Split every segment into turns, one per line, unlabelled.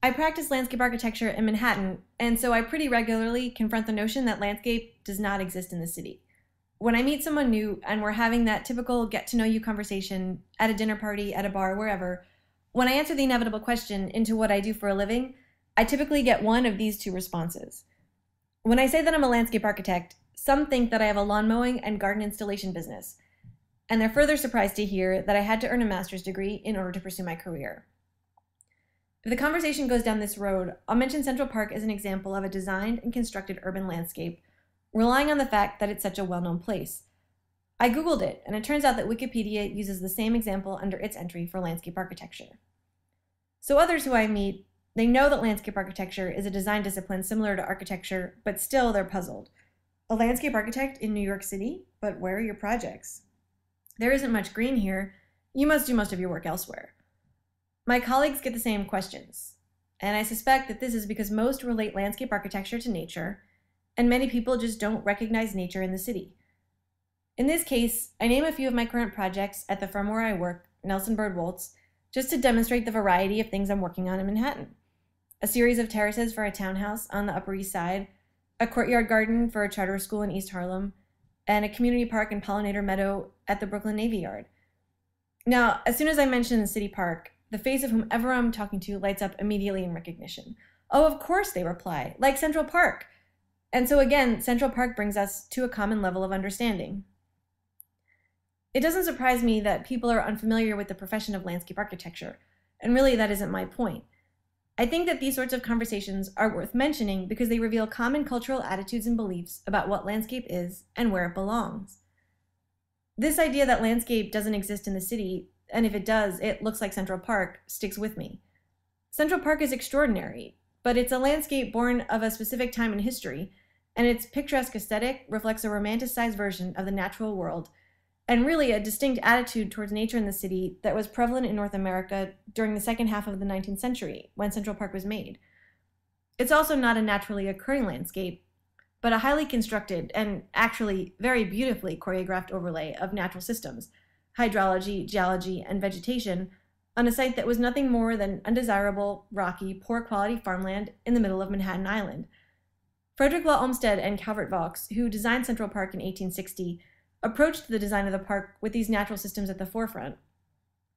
I practice landscape architecture in Manhattan, and so I pretty regularly confront the notion that landscape does not exist in the city. When I meet someone new and we're having that typical get-to-know-you conversation at a dinner party, at a bar, wherever, when I answer the inevitable question into what I do for a living, I typically get one of these two responses. When I say that I'm a landscape architect, some think that I have a lawn mowing and garden installation business, and they're further surprised to hear that I had to earn a master's degree in order to pursue my career. If the conversation goes down this road, I'll mention Central Park as an example of a designed and constructed urban landscape, relying on the fact that it's such a well-known place. I Googled it, and it turns out that Wikipedia uses the same example under its entry for landscape architecture. So others who I meet, they know that landscape architecture is a design discipline similar to architecture, but still they're puzzled. A landscape architect in New York City? But where are your projects? There isn't much green here. You must do most of your work elsewhere. My colleagues get the same questions, and I suspect that this is because most relate landscape architecture to nature, and many people just don't recognize nature in the city. In this case, I name a few of my current projects at the firm where I work, Nelson Bird Woltz, just to demonstrate the variety of things I'm working on in Manhattan. A series of terraces for a townhouse on the Upper East Side, a courtyard garden for a charter school in East Harlem, and a community park and pollinator meadow at the Brooklyn Navy Yard. Now, as soon as I mention the city park, the face of whomever I'm talking to lights up immediately in recognition. Oh, of course, they reply, like Central Park. And so again, Central Park brings us to a common level of understanding. It doesn't surprise me that people are unfamiliar with the profession of landscape architecture, and really that isn't my point. I think that these sorts of conversations are worth mentioning because they reveal common cultural attitudes and beliefs about what landscape is and where it belongs. This idea that landscape doesn't exist in the city, and if it does, it looks like Central Park, sticks with me. Central Park is extraordinary, but it's a landscape born of a specific time in history, and its picturesque aesthetic reflects a romanticized version of the natural world, and really a distinct attitude towards nature in the city that was prevalent in North America during the second half of the 19th century, when Central Park was made. It's also not a naturally occurring landscape, but a highly constructed and actually very beautifully choreographed overlay of natural systems, hydrology, geology, and vegetation on a site that was nothing more than undesirable, rocky, poor-quality farmland in the middle of Manhattan Island. Frederick Law Olmsted and Calvert Vaux, who designed Central Park in 1860, approached the design of the park with these natural systems at the forefront.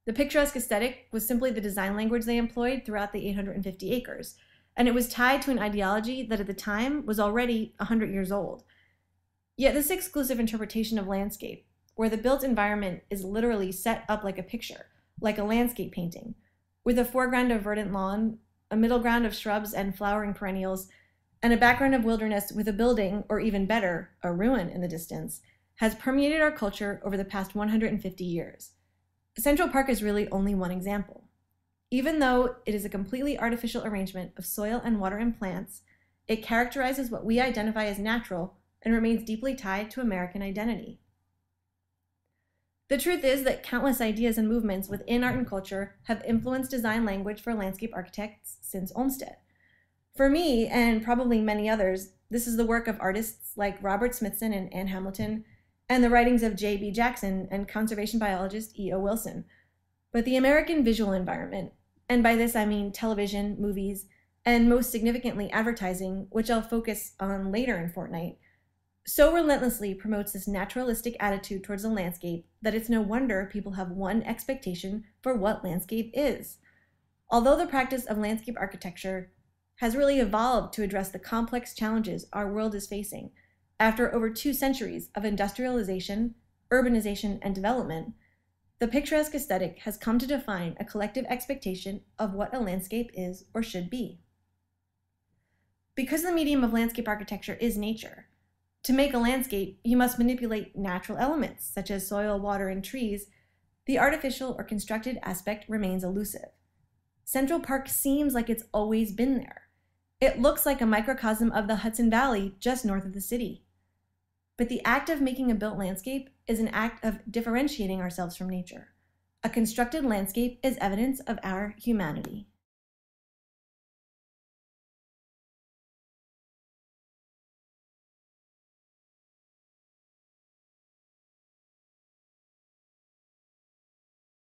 The picturesque aesthetic was simply the design language they employed throughout the 850 acres, and it was tied to an ideology that at the time was already 100 years old. Yet this exclusive interpretation of landscape, where the built environment is literally set up like a picture, like a landscape painting, with a foreground of verdant lawn, a middle ground of shrubs and flowering perennials, and a background of wilderness with a building, or even better, a ruin in the distance, has permeated our culture over the past 150 years. Central Park is really only one example. Even though it is a completely artificial arrangement of soil and water and plants, it characterizes what we identify as natural and remains deeply tied to American identity. The truth is that countless ideas and movements within art and culture have influenced design language for landscape architects since Olmsted. For me, and probably many others, this is the work of artists like Robert Smithson and Ann Hamilton, and the writings of J.B. Jackson and conservation biologist E.O. Wilson. But the American visual environment, and by this I mean television, movies, and most significantly advertising, which I'll focus on later in Fortnight, so relentlessly promotes this naturalistic attitude towards the landscape that it's no wonder people have one expectation for what landscape is. Although the practice of landscape architecture has really evolved to address the complex challenges our world is facing after over 2 centuries of industrialization, urbanization, and development, the picturesque aesthetic has come to define a collective expectation of what a landscape is or should be. Because the medium of landscape architecture is nature, to make a landscape, you must manipulate natural elements, such as soil, water, and trees. The artificial or constructed aspect remains elusive. Central Park seems like it's always been there. It looks like a microcosm of the Hudson Valley just north of the city. But the act of making a built landscape is an act of differentiating ourselves from nature. A constructed landscape is evidence of our humanity.